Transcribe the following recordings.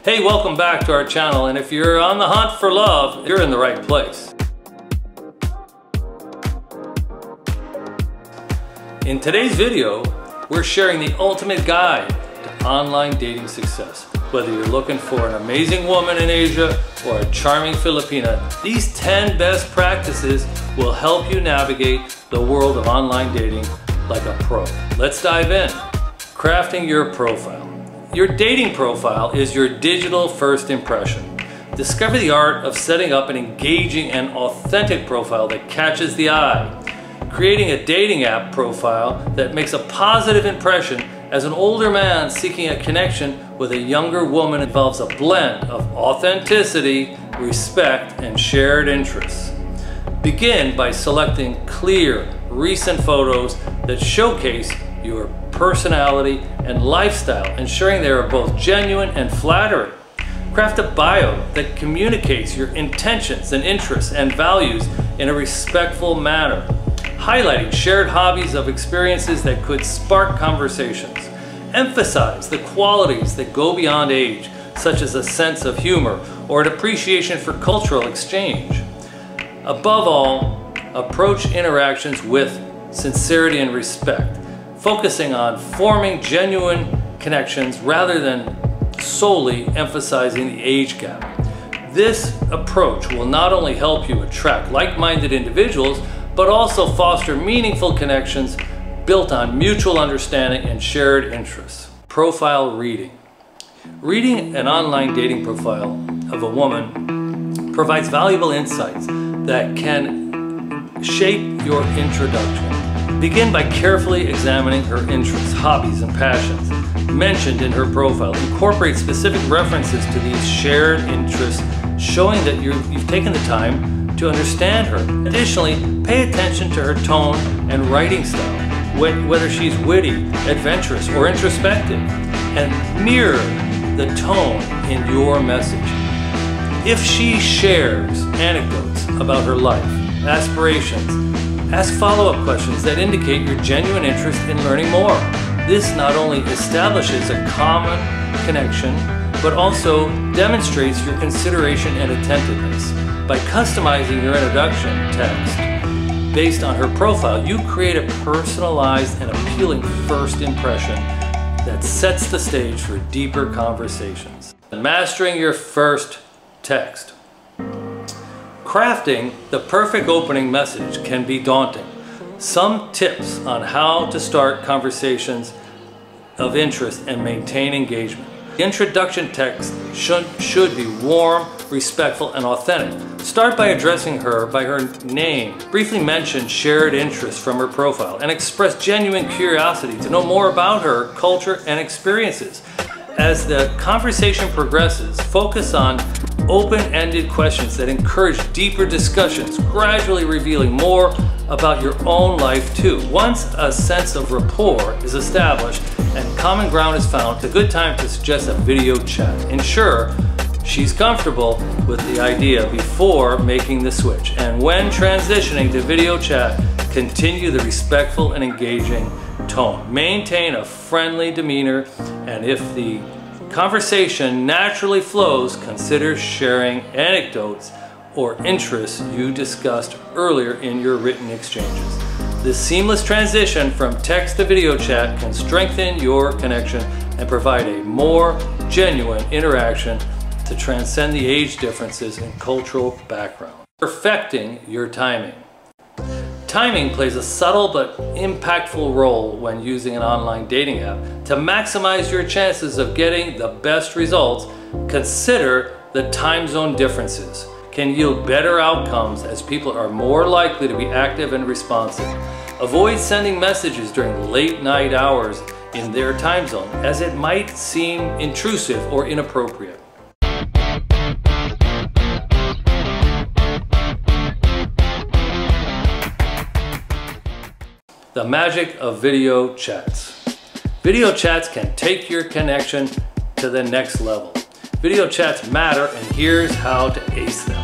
Hey, welcome back to our channel, and if you're on the hunt for love, you're in the right place. In today's video, we're sharing the ultimate guide to online dating success. Whether you're looking for an amazing woman in Asia or a charming Filipina, these 10 best practices will help you navigate the world of online dating like a pro. Let's dive in. Crafting your profile. Your dating profile is your digital first impression. Discover the art of setting up an engaging and authentic profile that catches the eye. Creating a dating app profile that makes a positive impression as an older man seeking a connection with a younger woman involves a blend of authenticity, respect, and shared interests. Begin by selecting clear, recent photos that showcase your personality and lifestyle, ensuring they are both genuine and flattering. Craft a bio that communicates your intentions and interests and values in a respectful manner, highlighting shared hobbies of experiences that could spark conversations. Emphasize the qualities that go beyond age, such as a sense of humor or an appreciation for cultural exchange. Above all, approach interactions with sincerity and respect, focusing on forming genuine connections rather than solely emphasizing the age gap. This approach will not only help you attract like-minded individuals, but also foster meaningful connections built on mutual understanding and shared interests. Profile reading. Reading an online dating profile of a woman provides valuable insights that can shape your introduction. Begin by carefully examining her interests, hobbies, and passions mentioned in her profile. Incorporate specific references to these shared interests, showing that you've taken the time to understand her. Additionally, pay attention to her tone and writing style, whether she's witty, adventurous, or introspective, and mirror the tone in your message. If she shares anecdotes about her life, aspirations, ask follow-up questions that indicate your genuine interest in learning more. This not only establishes a common connection, but also demonstrates your consideration and attentiveness. By customizing your introduction text based on her profile, you create a personalized and appealing first impression that sets the stage for deeper conversations. Mastering your first text. Crafting the perfect opening message can be daunting. Some tips on how to start conversations of interest and maintain engagement. The introduction text should be warm, respectful, and authentic. Start by addressing her by her name. Briefly mention shared interests from her profile and express genuine curiosity to know more about her culture and experiences. As the conversation progresses, focus on open-ended questions that encourage deeper discussions, gradually revealing more about your own life too. Once a sense of rapport is established and common ground is found, it's a good time to suggest a video chat. Ensure she's comfortable with the idea before making the switch. And when transitioning to video chat, continue the respectful and engaging tone. Maintain a friendly demeanor, and if the conversation naturally flows, consider sharing anecdotes or interests you discussed earlier in your written exchanges. This seamless transition from text to video chat can strengthen your connection and provide a more genuine interaction to transcend the age differences and cultural background. Perfecting your timing. Timing plays a subtle but impactful role when using an online dating app. To maximize your chances of getting the best results, consider the time zone differences can yield better outcomes as people are more likely to be active and responsive. Avoid sending messages during late night hours in their time zone, as it might seem intrusive or inappropriate. The magic of video chats. Video chats can take your connection to the next level. Video chats matter, and here's how to ace them.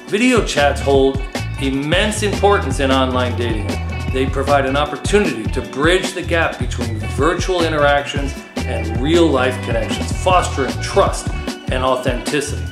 Video chats hold immense importance in online dating. They provide an opportunity to bridge the gap between virtual interactions and real-life connections, fostering trust and authenticity.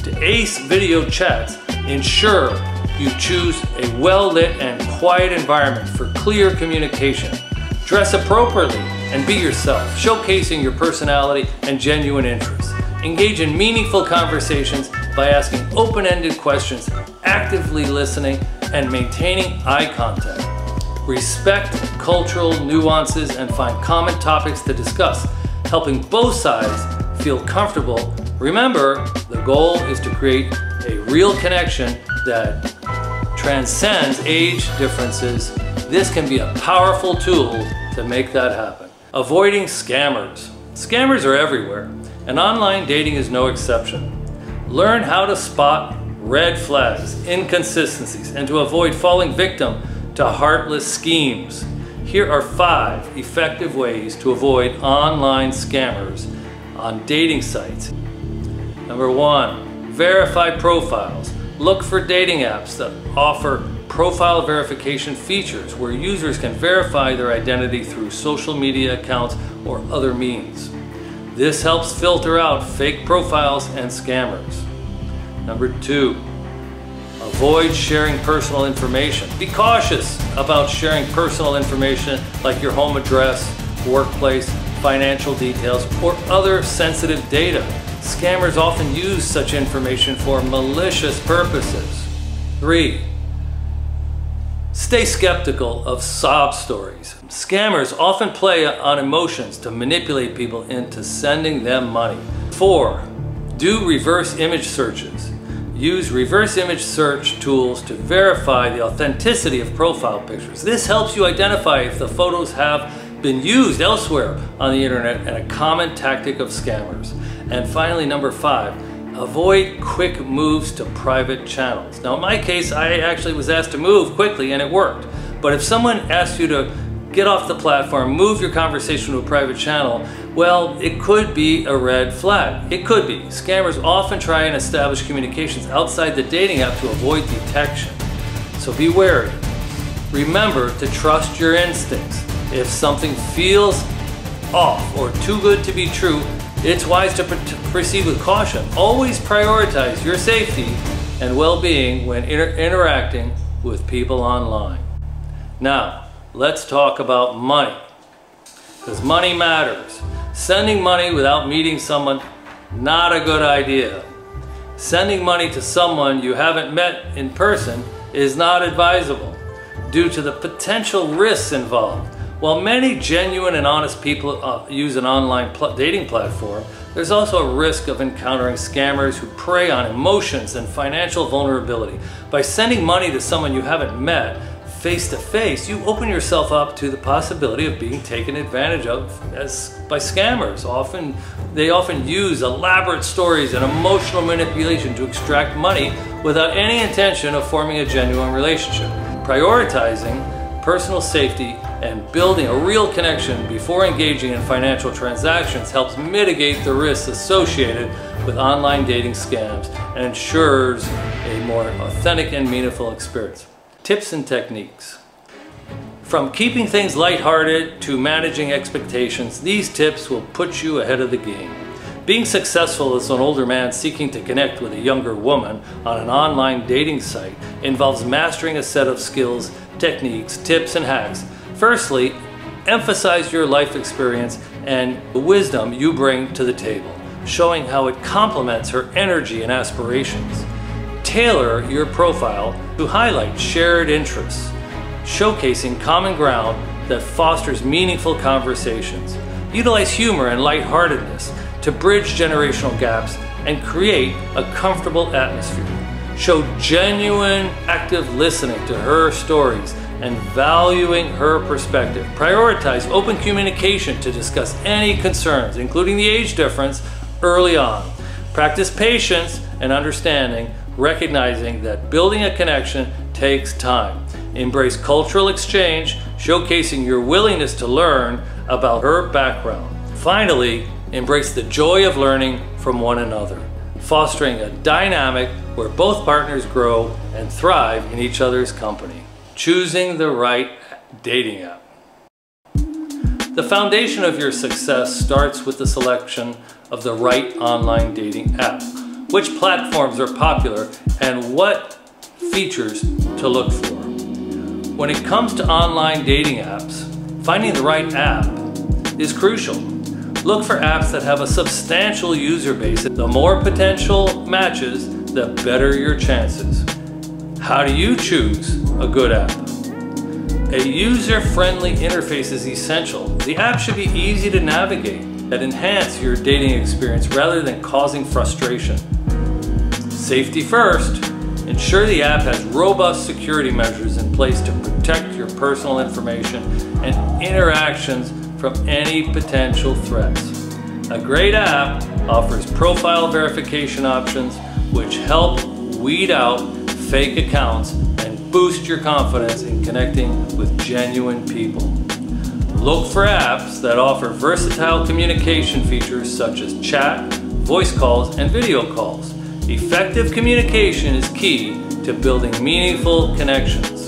To ace video chats, ensure you choose a well-lit and quiet environment for clear communication. Dress appropriately and be yourself, showcasing your personality and genuine interests. Engage in meaningful conversations by asking open-ended questions, actively listening, and maintaining eye contact. Respect cultural nuances and find common topics to discuss, helping both sides feel comfortable. Remember, the goal is to create a real connection that transcends age differences. This can be a powerful tool to make that happen. Avoiding scammers. Scammers are everywhere, and online dating is no exception. Learn how to spot red flags, inconsistencies, and to avoid falling victim to heartless schemes. Here are 5 effective ways to avoid online scammers on dating sites. Number 1, verify profiles. Look for dating apps that offer profile verification features where users can verify their identity through social media accounts or other means. This helps filter out fake profiles and scammers. Number 2, avoid sharing personal information. Be cautious about sharing personal information like your home address, workplace, financial details, or other sensitive data. Scammers often use such information for malicious purposes. 3, stay skeptical of sob stories. Scammers often play on emotions to manipulate people into sending them money. 4, do reverse image searches. Use reverse image search tools to verify the authenticity of profile pictures. This helps you identify if the photos have been used elsewhere on the internet, and a common tactic of scammers. And finally, number 5, avoid quick moves to private channels. Now in my case, I actually was asked to move quickly and it worked. But if someone asks you to get off the platform, move your conversation to a private channel, well, it could be a red flag. It could be. Scammers often try and establish communications outside the dating app to avoid detection. So be wary. Remember to trust your instincts. If something feels off or too good to be true, it's wise to proceed with caution. Always prioritize your safety and well-being when interacting with people online. Now, let's talk about money, because money matters. Sending money without meeting someone, not a good idea. Sending money to someone you haven't met in person is not advisable due to the potential risks involved. While many genuine and honest people use an online dating platform, there's also a risk of encountering scammers who prey on emotions and financial vulnerability. By sending money to someone you haven't met face to face, you open yourself up to the possibility of being taken advantage of by scammers. They often use elaborate stories and emotional manipulation to extract money without any intention of forming a genuine relationship. Prioritizing personal safety and building a real connection before engaging in financial transactions helps mitigate the risks associated with online dating scams and ensures a more authentic and meaningful experience. Tips and techniques. From keeping things lighthearted to managing expectations, these tips will put you ahead of the game. Being successful as an older man seeking to connect with a younger woman on an online dating site involves mastering a set of skills, techniques, tips, and hacks. Firstly, emphasize your life experience and the wisdom you bring to the table, showing how it complements her energy and aspirations. Tailor your profile to highlight shared interests, showcasing common ground that fosters meaningful conversations. Utilize humor and lightheartedness to bridge generational gaps and create a comfortable atmosphere. Show genuine, active listening to her stories and valuing her perspective. Prioritize open communication to discuss any concerns, including the age difference, early on. Practice patience and understanding, recognizing that building a connection takes time. Embrace cultural exchange, showcasing your willingness to learn about her background. Finally, embrace the joy of learning from one another, fostering a dynamic where both partners grow and thrive in each other's company. Choosing the right dating app. The foundation of your success starts with the selection of the right online dating app, which platforms are popular, and what features to look for. When it comes to online dating apps, finding the right app is crucial. Look for apps that have a substantial user base. The more potential matches, the better your chances. How do you choose a good app? A user-friendly interface is essential. The app should be easy to navigate and enhance your dating experience rather than causing frustration. Safety first. Ensure the app has robust security measures in place to protect your personal information and interactions from any potential threats. A great app offers profile verification options which help weed out fake accounts and boost your confidence in connecting with genuine people. Look for apps that offer versatile communication features such as chat, voice calls, and video calls. Effective communication is key to building meaningful connections.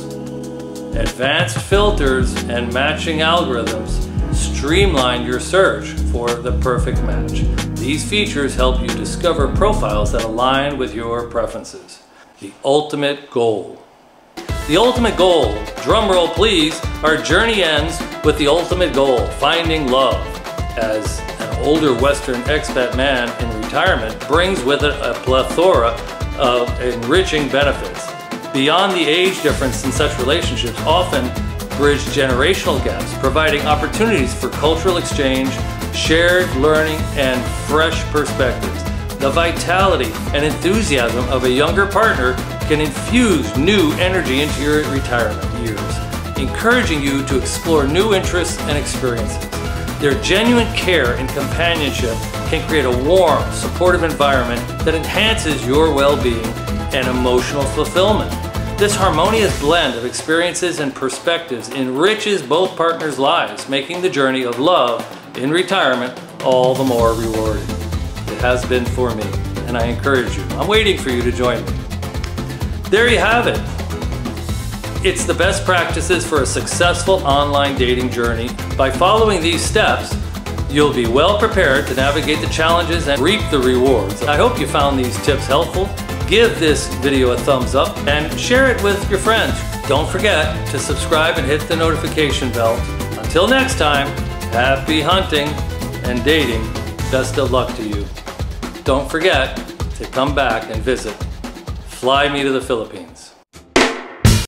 Advanced filters and matching algorithms streamline your search for the perfect match. These features help you discover profiles that align with your preferences. The ultimate goal. The ultimate goal, drumroll please, our journey ends with the ultimate goal, finding love. As an older Western expat man in retirement brings with it a plethora of enriching benefits. Beyond the age difference in such relationships often bridge generational gaps, providing opportunities for cultural exchange, shared learning, and fresh perspectives. The vitality and enthusiasm of a younger partner can infuse new energy into your retirement years, encouraging you to explore new interests and experiences. Their genuine care and companionship can create a warm, supportive environment that enhances your well-being and emotional fulfillment. This harmonious blend of experiences and perspectives enriches both partners' lives, making the journey of love in retirement all the more rewarding. It has been for me, and I encourage you. I'm waiting for you to join me. There you have it. It's the best practices for a successful online dating journey. By following these steps, you'll be well prepared to navigate the challenges and reap the rewards. I hope you found these tips helpful. Give this video a thumbs up and share it with your friends. Don't forget to subscribe and hit the notification bell. Until next time, happy hunting and dating. Best of luck to you. Don't forget to come back and visit. Fly me to the Philippines.